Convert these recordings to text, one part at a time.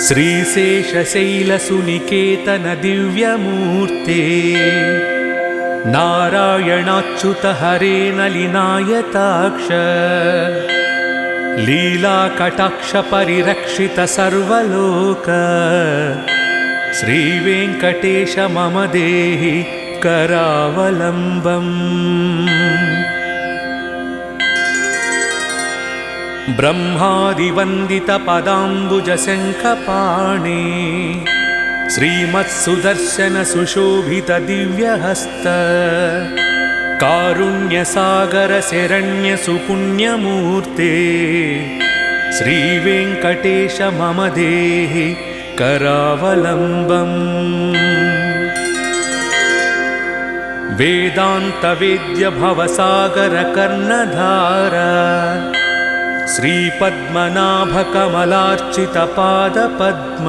श्रीशेषशैलसुनिकेतन दिव्यमूर्ते नारायणाच्युत हरे नलिनायताक्ष लीलाकटाक्ष परिरक्षित सर्वलोक श्रीवेङ्कटेश मम देहि करावलम्बम्। ब्रह्मादिवन्दित पदाम्बुज शङ्खपाणि श्रीमत्सुदर्शन सुशोभित दिव्यहस्त कारुण्यसागर शरण्य सुपुण्यमूर्ते श्रीवेङ्कटेश मम देहि करावलम्बम्। वेदान्त वेद्य भवसागर कर्णधार श्रीपद्मनाभ कमलार्चित पादपद्म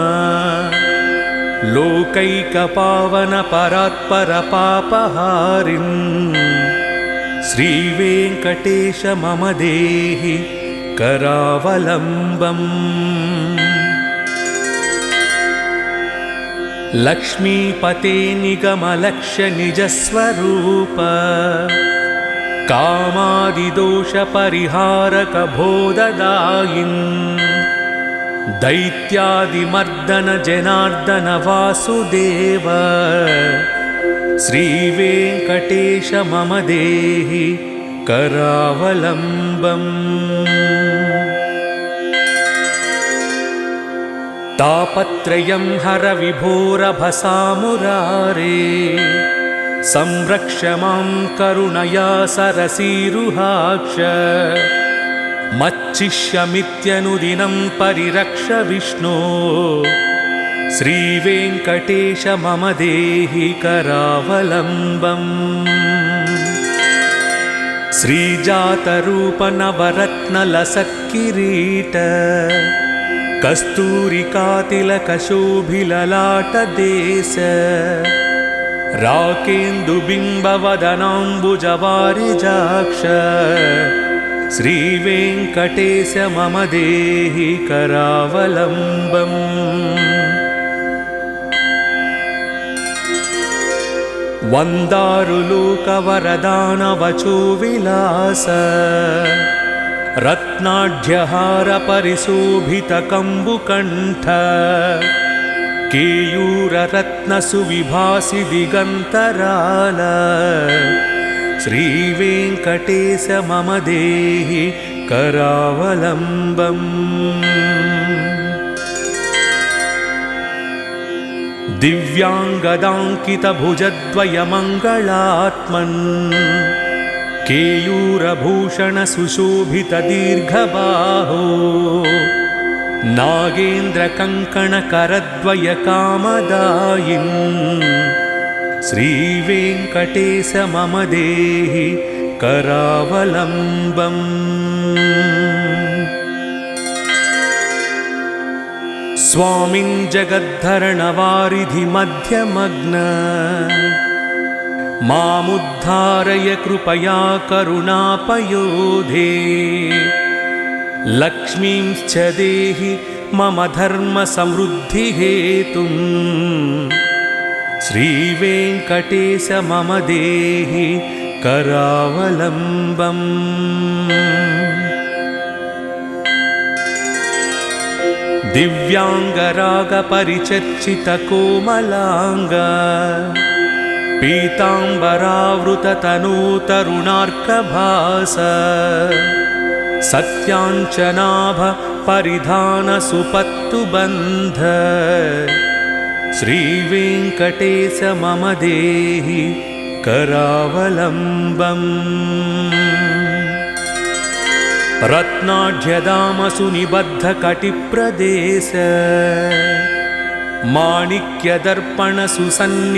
लोकैकपावन परात्पर पापहारिन् श्रीवेङ्कटेश मम देहि करावलम्बम्। लक्ष्मीपते निगमलक्ष्य निजस्वरूप कामादिदोष परिहारक बोधदायिन् दैत्यादिमर्दन जनार्दन वासुदेव श्रीवेङ्कटेश मम देहि करावलम्बम्। तापत्रयं हर विभोरभसामुरारे संरक्ष मां करुणया सरसीरुहाक्ष मच्चिष्यमित्यनुदिनं परिरक्ष विष्णो श्रीवेङ्कटेश मम देहि करावलम्बम्। श्रीजातरूप नवरत्नलसत्किरीट कस्तूरिकातिलकशोभिललाटदेश राकेन्दुबिम्बवदनाम्बुजवारिजाक्ष श्रीवेङ्कटेश मम देहि करावलम्बम्। वन्दारुलोकवरदानवचो विलास रत्नाढ्यहार परिशोभित कम्बुकण्ठ केयूररत्न सुविभासि दिगन्तराल श्रीवेङ्कटेश मम देहि करावलम्बम्। दिव्याङ्गदाङ्कित भुजद्वयमङ्गलात्मन् केयूरभूषण सुशोभित दीर्घबाहो नागेन्द्रकङ्कण करद्वय कामदायिन् श्रीवेङ्कटेश मम देहि करावलम्बम्। स्वामिन् जगद्धरणवारिधि मध्यमग्न मामुद्धारय कृपया करुणापयोधे लक्ष्मींश्च देहि मम धर्म समृद्धिहेतुं श्रीवेङ्कटेश मम देहि करावलम्बम्। दिव्याङ्गरागपरिचर्चित कोमलाङ्ग पीताम्बरावृत तनूतरुणार्कभास सत्याञ्चनाभ परिधान सुपत्तुबन्ध श्रीवेङ्कटेश मम देहि करावलम्बम्। रत्नाढ्यदाम सुनिबद्ध कटिप्रदेश माणिक्यदर्पण सुसन्निभजानुदेश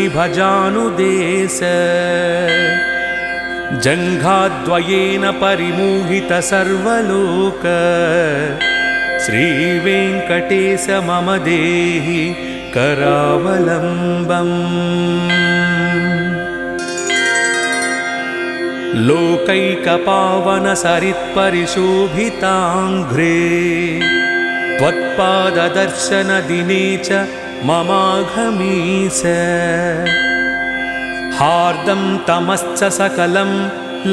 जङ्घाद्वयेन परिमोहित सर्वलोक श्रीवेङ्कटेश मम देहि करावलम्बम्। लोकैकपावन सरित्परिशोभिताङ्घ्रे त्वत्पाददर्शनदिने च ममाघमीश हार्दं तमश्च सकलं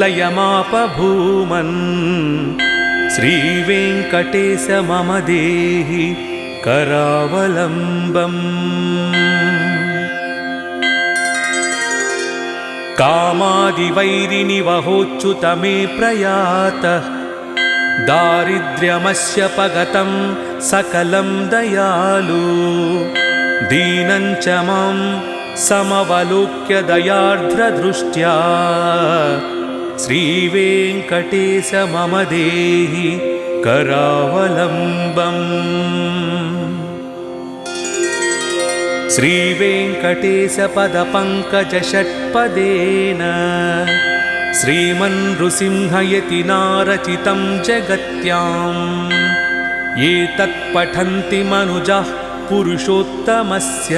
लयमापभूमन् श्रीवेङ्कटेश मम देहि करावलम्बम् कामादिवैरिनिवहोच्युत मे प्रयातः दारिद्र्यमस्य पगतं सकलं दयालु दीनं च मां समवलोक्य दयार्द्रदृष्ट्या श्रीवेङ्कटेश मम देहि करावलम्बम् श्रीवेङ्कटेशपदपङ्कजषट्पदेन श्रीमन्नृसिंहयतिनारचितं जगत्याम् एतत्पठन्ति मनुजाः पुरुषोत्तमस्य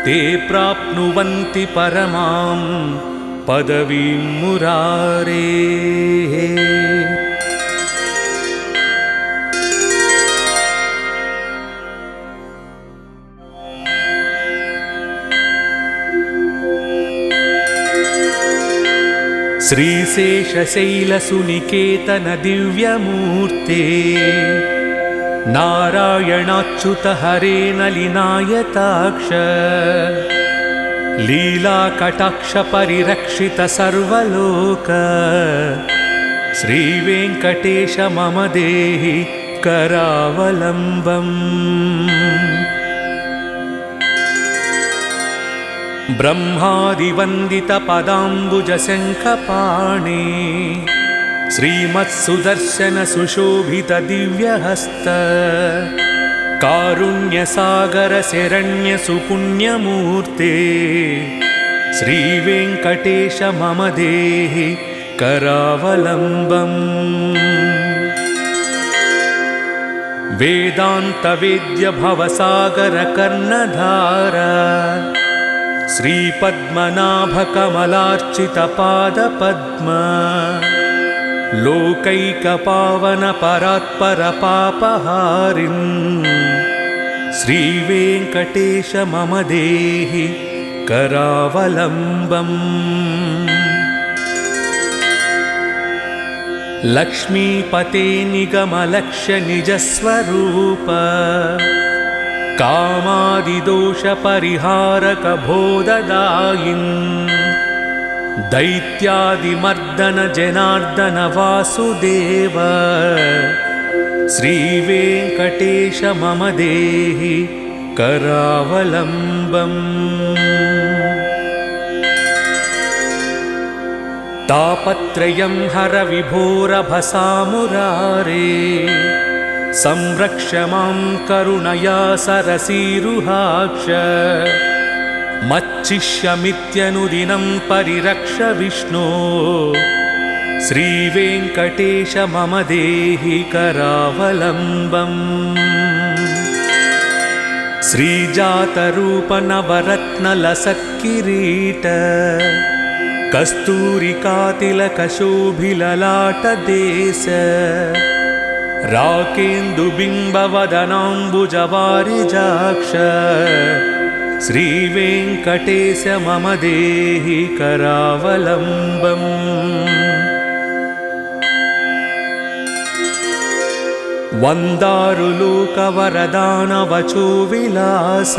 ते प्राप्नुवन्ति परमां पदवीं मुरारेः। श्रीशेषशैलसुनिकेतन दिव्यमूर्ते नारायणाच्युत हरे नलिनायताक्ष लीलाकटाक्ष परिरक्षित सर्वलोक श्रीवेङ्कटेश मम देहि करावलम्बम्। ब्रह्मादिवन्दितपदाम्बुजशङ्खपाणि श्रीमत्सुदर्शन सुशोभित दिव्यहस्त कारुण्यसागर शरण्य सुपुण्यमूर्ते श्रीवेङ्कटेश मम देहि करावलम्बम्। वेदान्तवेद्य भवसागर कर्णधार श्रीपद्मनाभकमलार्चितपादपद्म लोकैकपावनपरात्परपापहारिन् श्रीवेङ्कटेश मम देहि करावलम्बम्। लक्ष्मीपते निगमलक्ष्य निजस्वरूप कामादिदोषपरिहारक बोधदायिन् दैत्यादिमर्दन जनार्दन वासुदेव श्रीवेङ्कटेश मम देहि करावलम्बम्। तापत्रयं हर विभोरभसामुरारे संरक्ष मां करुणया सरसीरुहाक्ष मच्चिष्यमित्यनुदिनं परिरक्ष विष्णो श्रीवेङ्कटेश मम देहि करावलम्बम्। श्रीजातरूपनवरत्नलसत्किरीट कस्तूरिकातिलकशोभिललाटदेश राकेन्दुबिम्बवदनाम्बुजवारिजाक्ष श्रीवेङ्कटेश मम देहि करावलम्बम्। वन्दारुलोकवरदानवचो विलास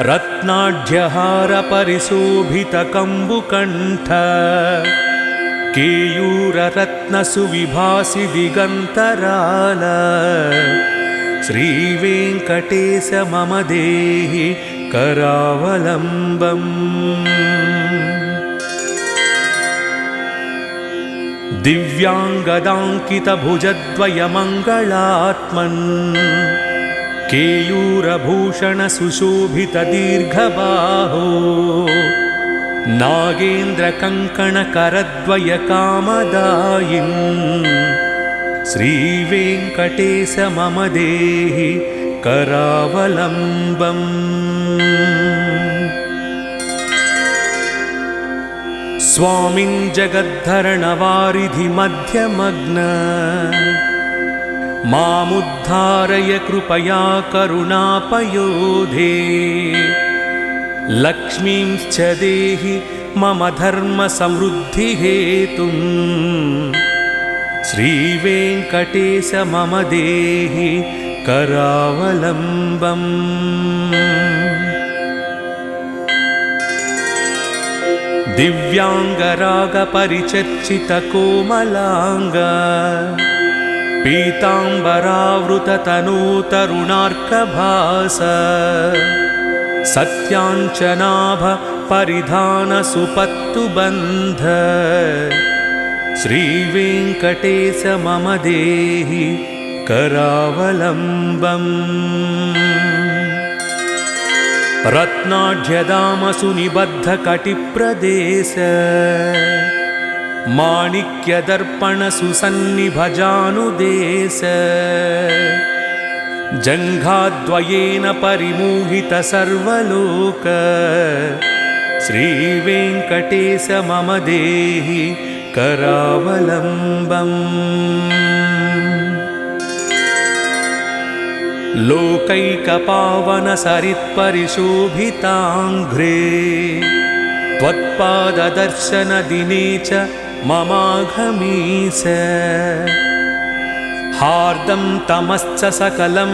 रत्नाढ्यहार परिशोभितकम्बुकण्ठ केयूररत्नसुविभासि दिगन्तराल श्रीवेङ्कटेश मम देहि करावलम्बम्। दिव्याङ्गदाङ्कितभुजद्वयमङ्गलात्मन् केयूरभूषणसुशोभितदीर्घबाहो नागेन्द्रकङ्कणकरद्वयकामदायिन् श्रीवेङ्कटेश मम देहि करावलम्बम्। स्वामिन् जगद्धरणवारिधि मध्यमग्न मामुद्धारय कृपया करुणापयोधे लक्ष्मींश्च देहि मम धर्मसमृद्धिहेतुं श्रीवेङ्कटेश मम देहि करावलम्बम्। दिव्याङ्गरागपरिचर्चितकोमलाङ्ग पीताम्बरावृततनूतरुणार्कभास सत्याञ्चनाभ परिधानसुपत्तुबन्ध श्रीवेङ्कटेश मम देहि करावलम्बम्। रत्नाढ्यदामसुनिबद्धकटिप्रदेश माणिक्यदर्पणसुसन्निभजानुदेश जङ्घाद्वयेन परिमोहित सर्वलोक श्रीवेङ्कटेश मम देहि करावलम्बम्। लोकैकपावनसरित्परिशोभिताङ्घ्रे त्वत्पाददर्शनदिने च ममाघमीश हार्दं तमश्च सकलं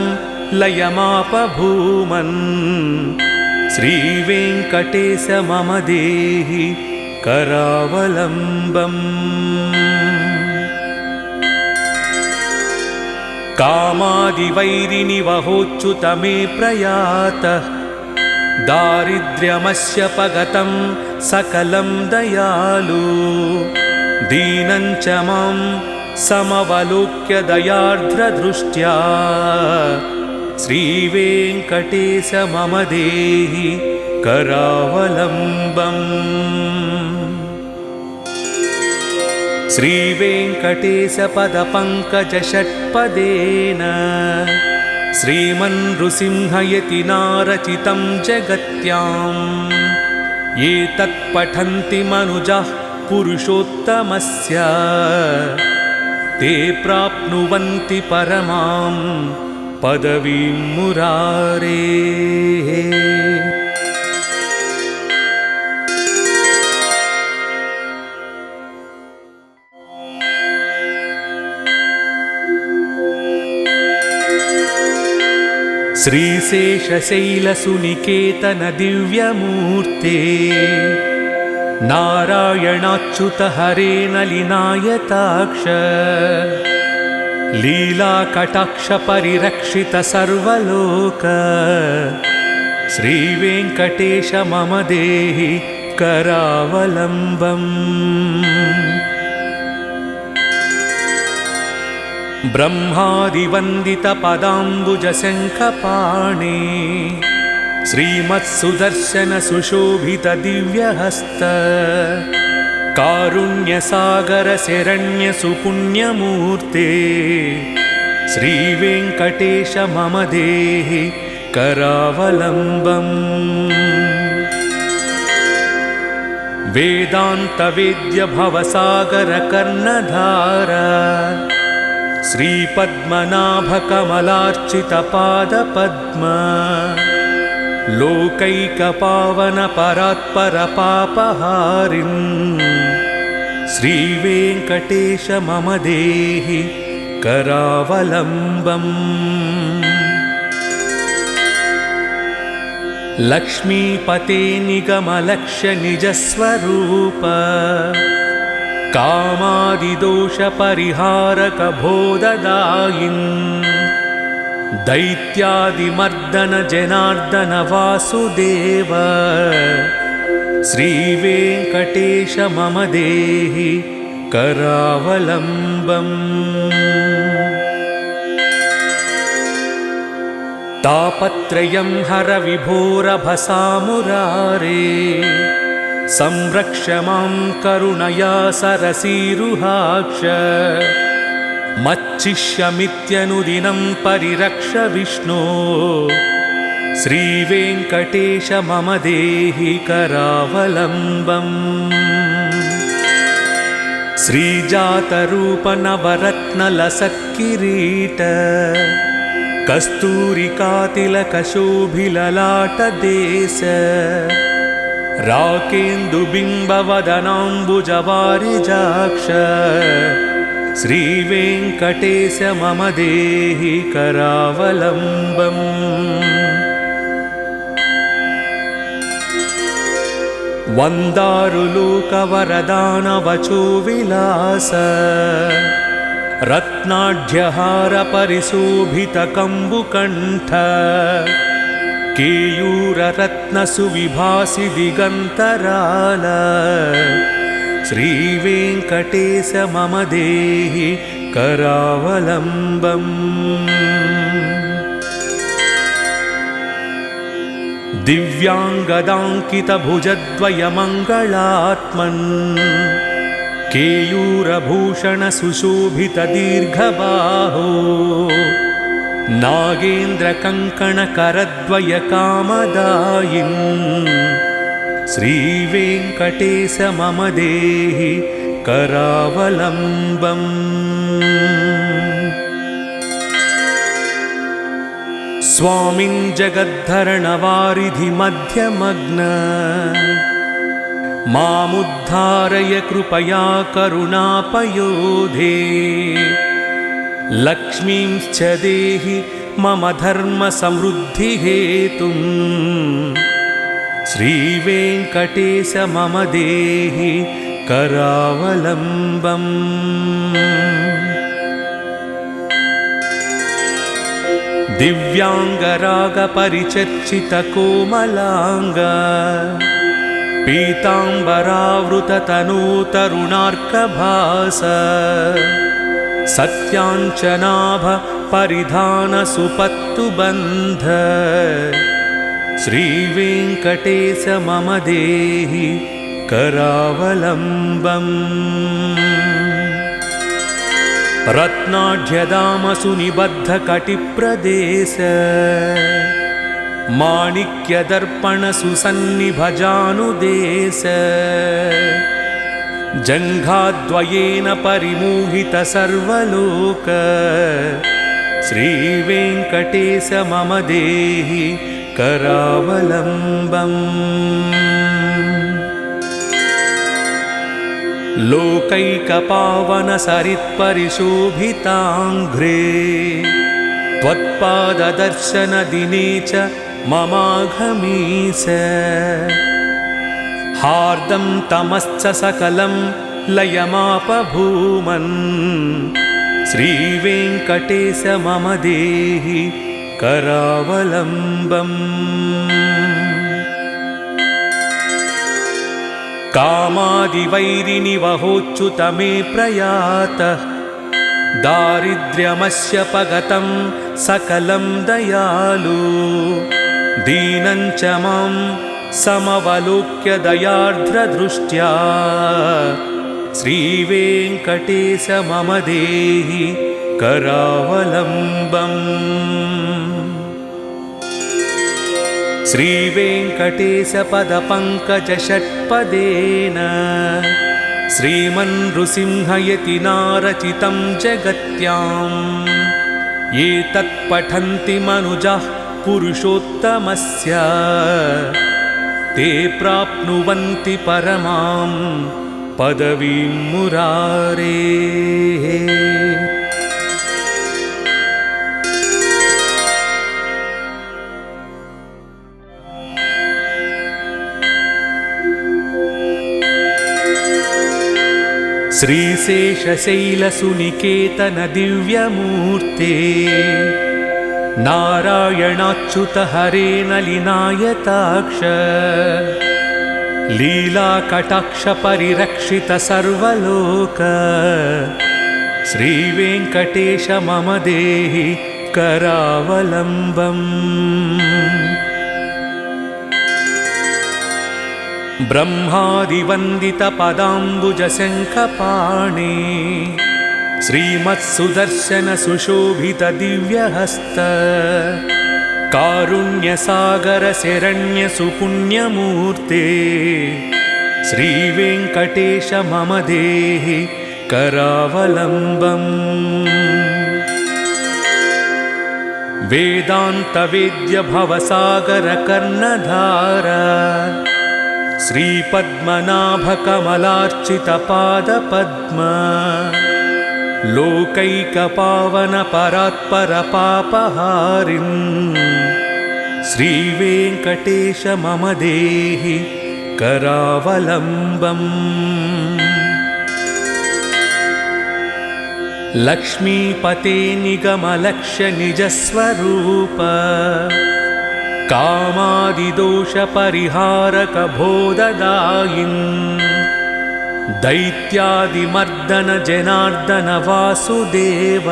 लयमापभूमन् श्रीवेङ्कटेश मम देहि करावलम्बम्। कामादिवैरिनिवहोच्युत मे प्रयातः दारिद्र्यमस्य पगतं सकलं दयालु दीनं च मां समवलोक्य दयार्द्रदृष्ट्या श्रीवेङ्कटेश मम देहि करावलम्बम्। श्रीवेङ्कटेशपदपङ्कजषट्पदेन श्रीमन्नृसिंहयतिनारचितं जगत्याम् ये तत्पठन्ति मनुजाः पुरुषोत्तमस्य ते प्राप्नुवन्ति परमां पदवीं मुरारेः। श्रीशेषशैलसुनिकेतन दिव्यमूर्ते नारायणाच्युत हरे नलिनायताक्ष लीलाकटाक्ष परिरक्षित सर्वलोक श्रीवेङ्कटेश मम देहि करावलम्बम्। ब्रह्मादिवन्दितपदाम्बुजशङ्खपाणि श्रीमत्सुदर्शनसुशोभितदिव्यहस्त कारुण्यसागरशरण्यसुपुण्यमूर्ते श्रीवेङ्कटेश मम देहि करावलम्बम्। वेदान्तवेद्य भवसागरकर्णधार श्रीपद्मनाभकमलार्चितपादपद्म लोकैकपावनपरात्परपापहारिन् श्रीवेङ्कटेश मम देहि करावलम्बम्। लक्ष्मीपते निगमलक्ष्य निजस्वरूप कामादिदोषपरिहारक बोधदायिन् दैत्यादिमर्दन जनार्दन वासुदेव श्रीवेङ्कटेश मम देहि करावलम्बम्। तापत्रयं हर विभोरभसामुरारे संरक्ष मां करुणया सरसीरुहाक्ष मच्चिष्यमित्यनुदिनं परिरक्ष विष्णो श्रीवेङ्कटेश मम देहि करावलम्बम्। श्रीजातरूपनवरत्नलसत्किरीट कस्तूरिकातिलकशोभिललाटदेश राकेन्दुबिम्बवदनाम्बुजवारिजाक्ष श्रीवेङ्कटेश मम देहि करावलम्बम्। वन्दारुलोकवरदानवचो विलास रत्नाढ्यहारपरिशोभितकम्बुकण्ठ केयूररत्नसुविभासि दिगन्तराल श्रीवेङ्कटेश मम देहि करावलम्बम्। दिव्याङ्गदाङ्कितभुजद्वयमङ्गलात्मन् केयूरभूषणसुशोभितदीर्घबाहो नागेन्द्रकङ्कणकरद्वयकामदायिन् श्रीवेङ्कटेश मम देहि करावलम्बम्। स्वामिन् जगद्धरणवारिधिमध्यमग्न मामुद्धारय कृपया करुणापयोधे लक्ष्मींश्च देहि मम धर्मसमृद्धिहेतुम् श्रीवेङ्कटेश मम देहि करावलम्बम्। दिव्याङ्गरागपरिचर्चितकोमलाङ्ग पीताम्बरावृततनूतरुणार्कभास सत्याञ्चनाभ परिधानसुपत्तुबन्ध श्रीवेङ्कटेश मम देहि करावलम्बम्। रत्नाढ्यदामसुनिबद्धकटिप्रदेश माणिक्यदर्पणसुसन्निभजानुदेश जङ्घाद्वयेन परिमोहितसर्वलोक श्रीवेङ्कटेश मम देहि करावलम्बम्। लोकैकपावनसरित्परिशोभिताङ्घ्रे त्वत्पाददर्शनदिने च ममाघमीस हार्दं तमश्च सकलं लयमापभूमन् श्रीवेङ्कटेश मम देहि करावलम्बम्। कामादिवैरिनिवहोच्युत मे प्रयातः दारिद्र्यमस्य पगतं सकलं दयालु दीनं च मां समवलोक्य दयार्द्रदृष्ट्या श्रीवेङ्कटेश मम देहि करावलम्बम्। श्रीवेङ्कटेश पदपङ्कजषट्पदेन श्रीमन्नृसिंहयतिनारचितं जगत्याम् एतत्पठन्ति मनुजाः पुरुषोत्तमस्य ते प्राप्नुवन्ति परमां पदवीं मुरारेः। श्रीशेषशैलसुनिकेतन दिव्यमूर्ते नारायणाच्युत हरे नलिनायताक्ष लीलाकटाक्ष परिरक्षित सर्वलोक श्रीवेङ्कटेश मम देहि करावलम्बम्। ब्रह्मादिवन्दितपदाम्बुजशङ्खपाणि श्रीमत्सुदर्शनसुशोभितदिव्यहस्त कारुण्यसागरशरण्यसुपुण्यमूर्ते श्रीवेङ्कटेश मम देहि करावलम्बम् वेदान्तवेद्य भवसागरकर्णधार श्रीपद्मनाभकमलार्चितपादपद्म लोकैकपावनपरात्परपापहारिन् श्रीवेङ्कटेश मम देहि करावलम्बम् लक्ष्मीपते निगमलक्ष्य निजस्वरूप कामादिदोषपरिहारक बोधदायिन् दैत्यादिमर्दन जनार्दन वासुदेव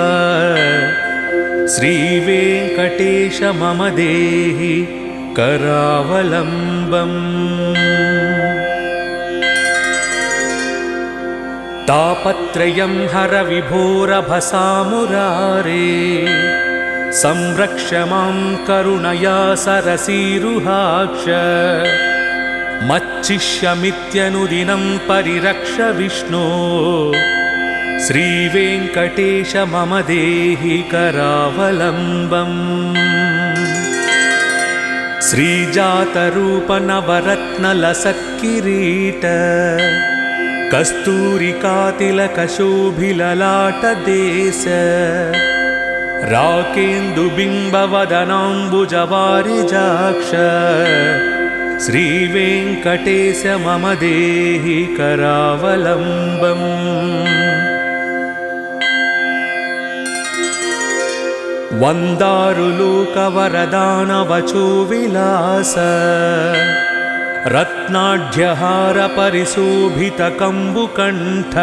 श्रीवेङ्कटेश मम देहि करावलम्बम् तापत्रयं हर विभोरभसामुरारे संरक्ष मां करुणया सरसीरुहाक्ष मच्चिष्यमित्यनुदिनं परिरक्ष विष्णो श्रीवेङ्कटेश मम देहि करावलम्बम् श्रीजातरूपनवरत्नलसत्किरीट कस्तूरिकातिलकशोभिललाटदेश राकेन्दुबिम्बवदनाम्बुजवारिजाक्ष श्रीवेङ्कटेश मम देहि करावलम्बम् वन्दारुलोकवरदानवचो विलास रत्नाढ्यहार परिशोभितकम्बुकण्ठ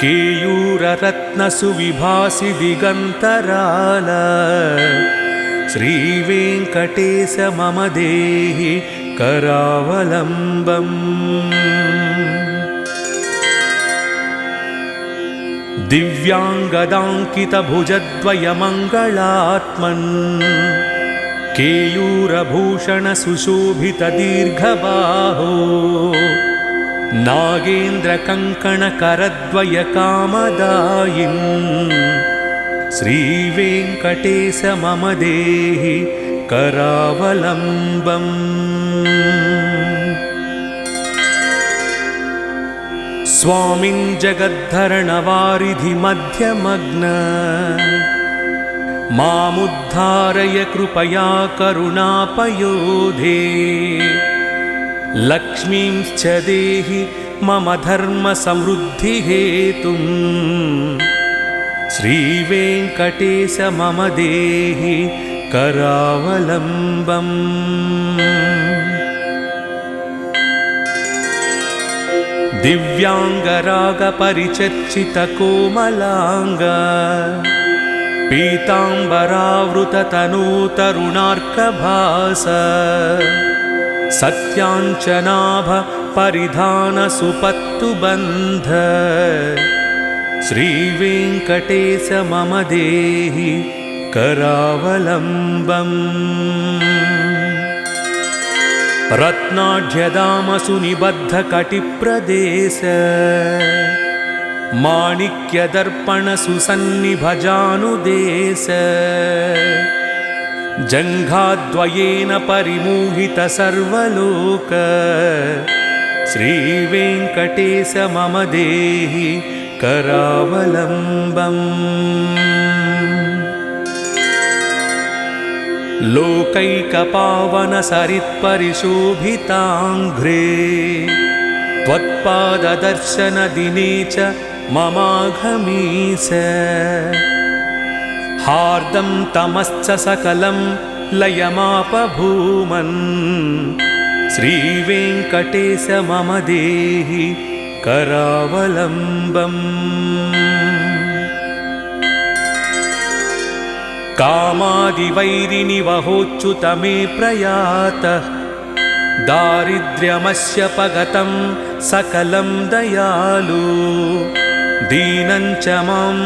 केयूररत्नसुविभासि दिगन्तराल श्रीवेङ्कटेश मम देहि करावलम्बम् दिव्याङ्गदाङ्कितभुजद्वयमङ्गलात्मन् केयूरभूषणसुशोभितदीर्घबाहो नागेन्द्रकङ्कणकरद्वयकामदायिन् श्रीवेङ्कटेश मम देहि करावलम्बम् स्वामिन् जगद्धरणवारिधिमध्यमग्न मामुद्धारय कृपया करुणापयोधे लक्ष्मींश्च देहि मम धर्मसमृद्धिहेतुं श्रीवेङ्कटेश मम देहि करावलम्बम् दिव्याङ्गरागपरिचर्चितकोमलाङ्ग पीताम्बरावृततनूतरुणार्कभास सत्याञ्चनाभ परिधानसुपत्तुबन्ध श्रीवेङ्कटेश मम देहि करावलम्बम् रत्नाढ्यदामसुनिबद्धकटिप्रदेश माणिक्यदर्पणसुसन्निभजानुदेश जङ्घाद्वयेन परिमोहित सर्वलोक श्रीवेङ्कटेश मम देहि करावलम्बम् लोकैकपावनसरित्परिशोभिताङ्घ्रे त्वत्पाददर्शनदिने च ममाघमीस हार्दं तमश्च सकलं लयमापभूमन् श्रीवेङ्कटेश मम देहि करावलम्बम् कामादिवैरिनिवहोच्युत मे प्रयातः दारिद्र्यमस्य पगतं सकलं दयालु दीनं च मां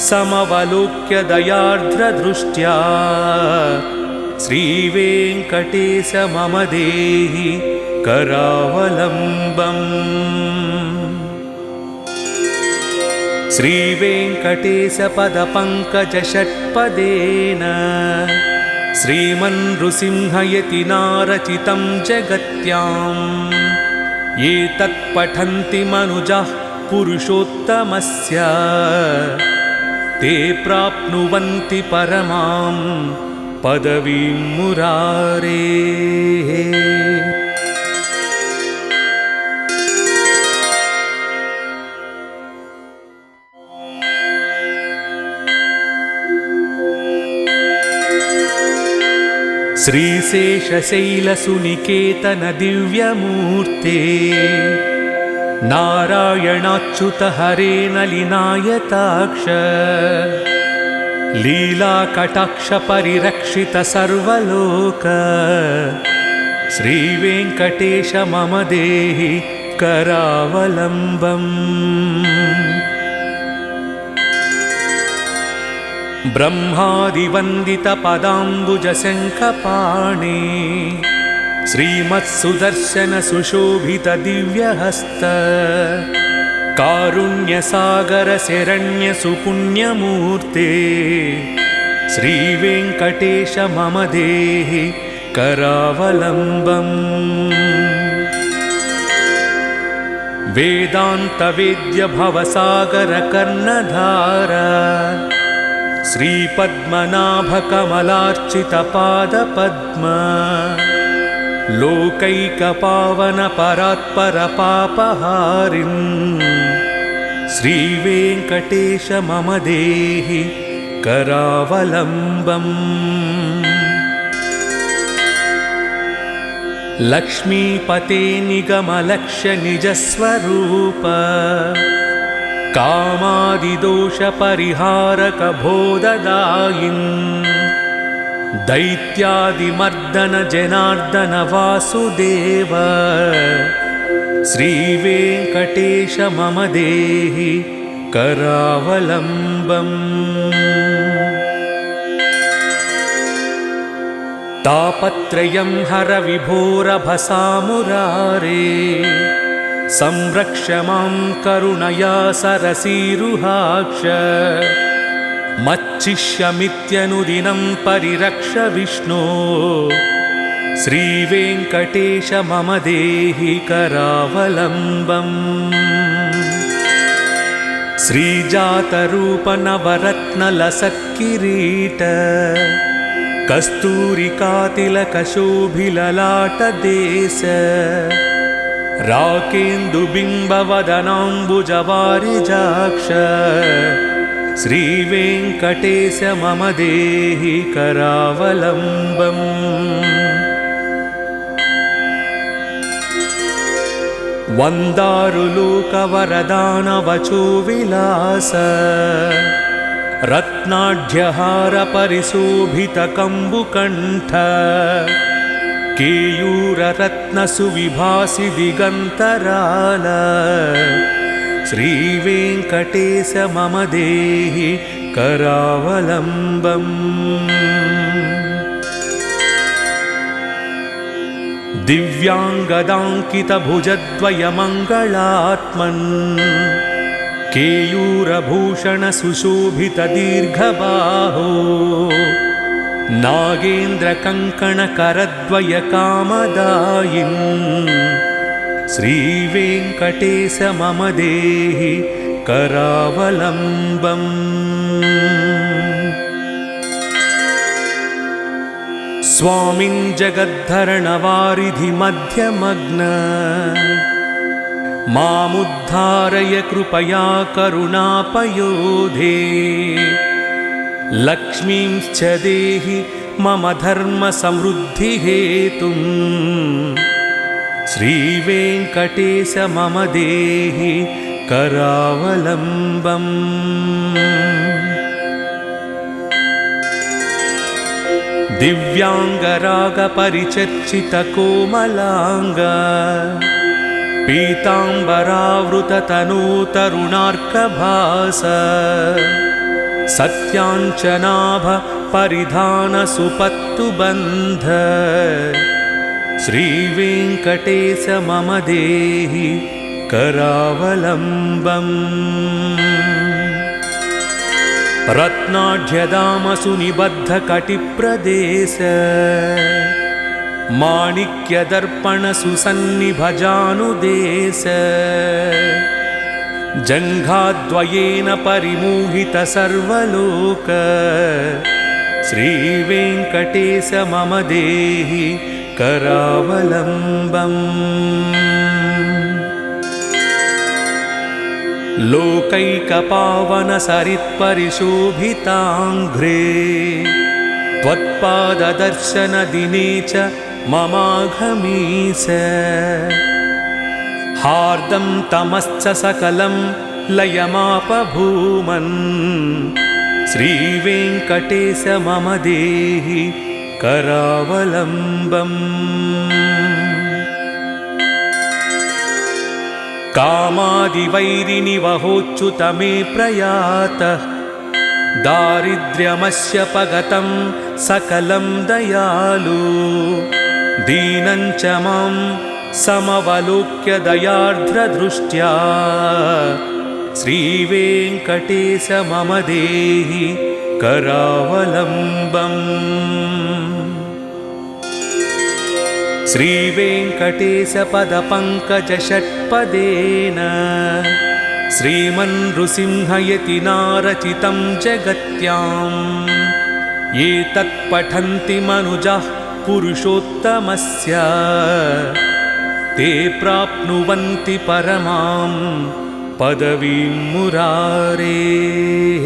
समवलोक्य दयार्द्रदृष्ट्या श्रीवेङ्कटेश मम देहि करावलम्बम् श्रीवेङ्कटेशपदपङ्कजषट्पदेन श्रीमन्नृसिंहयतिना रचितं जगत्याम् एतत् पठन्ति मनुजाः पुरुषोत्तमस्य ते प्राप्नुवन्ति परमां पदवीं मुरारेः। श्रीशेषशैलसुनिकेतन दिव्यमूर्ते नारायणाच्युत हरे नलिनायताक्ष लीलाकटाक्ष परिरक्षित सर्वलोक श्रीवेङ्कटेश मम देहि करावलम्बम्। ब्रह्मादिवन्दितपदाम्बुजशङ्खपाणि श्रीमत्सुदर्शन सुशोभित दिव्यहस्त कारुण्यसागर शरण्य सुपुण्यमूर्ते श्रीवेङ्कटेश मम देहि करावलम्बम्। वेदान्तवेद्य भवसागर कर्णधार श्रीपद्मनाभकमलार्चितपादपद्म लोकैकपावन परात्परपापहारिन् श्रीवेङ्कटेश मम देहि करावलम्बम्। लक्ष्मीपते निगमलक्ष्य निजस्वरूप कामादिदोषपरिहारक बोधदायिन् दैत्यादिमर्दन जनार्दन वासुदेव श्रीवेङ्कटेश मम देहि करावलम्बम्। तापत्रयं हर विभोरभसामुरारे संरक्ष मां करुणया सरसीरुहाक्ष मच्चिष्यमित्यनुदिनं परिरक्ष विष्णो श्रीवेङ्कटेश मम देहि करावलम्बम्। श्रीजातरूप नवरत्नलसत्किरीट कस्तूरिकातिलकशोभिललाटदेश राकेन्दुबिम्बवदनाम्बुजवारिजाक्ष श्रीवेङ्कटेश मम देहि करावलम्बम्। वन्दारुलोकवरदानवचो विलास रत्नाढ्यहार परिशोभितकम्बुकण्ठ केयूररत्नसुविभासि दिगन्तराल श्रीवेङ्कटेश मम देहि करावलम्बम्। दिव्याङ्गदाङ्कितभुजद्वयमङ्गलात्मन् केयूरभूषण सुशोभित दीर्घबाहो नागेन्द्रकङ्कणकरद्वय कामदायिन् श्रीवेङ्कटेश मम देहि करावलम्बम्। स्वामिन् जगद्धरणवारिधि मध्यमग्न मामुद्धारय कृपया करुणापयोधे लक्ष्मींश्च देहि मम धर्मसमृद्धिहेतुं श्रीवेङ्कटेश मम देहि करावलम्बम्। दिव्याङ्गरागपरिचर्चितकोमलाङ्ग पीताम्बरावृततनूतरुणार्कभास सत्याञ्चनाभ परिधान सुपत्तुबन्ध श्रीवेङ्कटेश मम देहि करावलम्बम्। रत्नाढ्यदामसु निबद्धकटिप्रदेश माणिक्यदर्पणसुसन्निभजानुदेश जङ्घाद्वयेन परिमोहित सर्वलोक श्रीवेङ्कटेश मम देहि करावलम्बम्। लोकैकपावनसरित्परिशोभिताङ्घ्रे त्वत्पाददर्शनदिने च ममाघमीस हार्दं तमश्च सकलं लयमापभूमन् श्रीवेङ्कटेश मम देहि करावलम्बम्। कामादिवैरिनिवहोच्युत मे प्रयातः दारिद्र्यमस्य पगतं सकलं दयालु दीनं च मां समवलोक्य दयार्द्रदृष्ट्या श्रीवेङ्कटेश मम देहि करावलम्बम्। श्रीवेङ्कटेशपदपङ्कजषट्पदेन श्रीमन्नृसिंहयतिनारचितं जगत्याम् ये तत्पठन्ति मनुजाः पुरुषोत्तमस्य ते प्राप्नुवन्ति परमां पदवीं मुरारेः।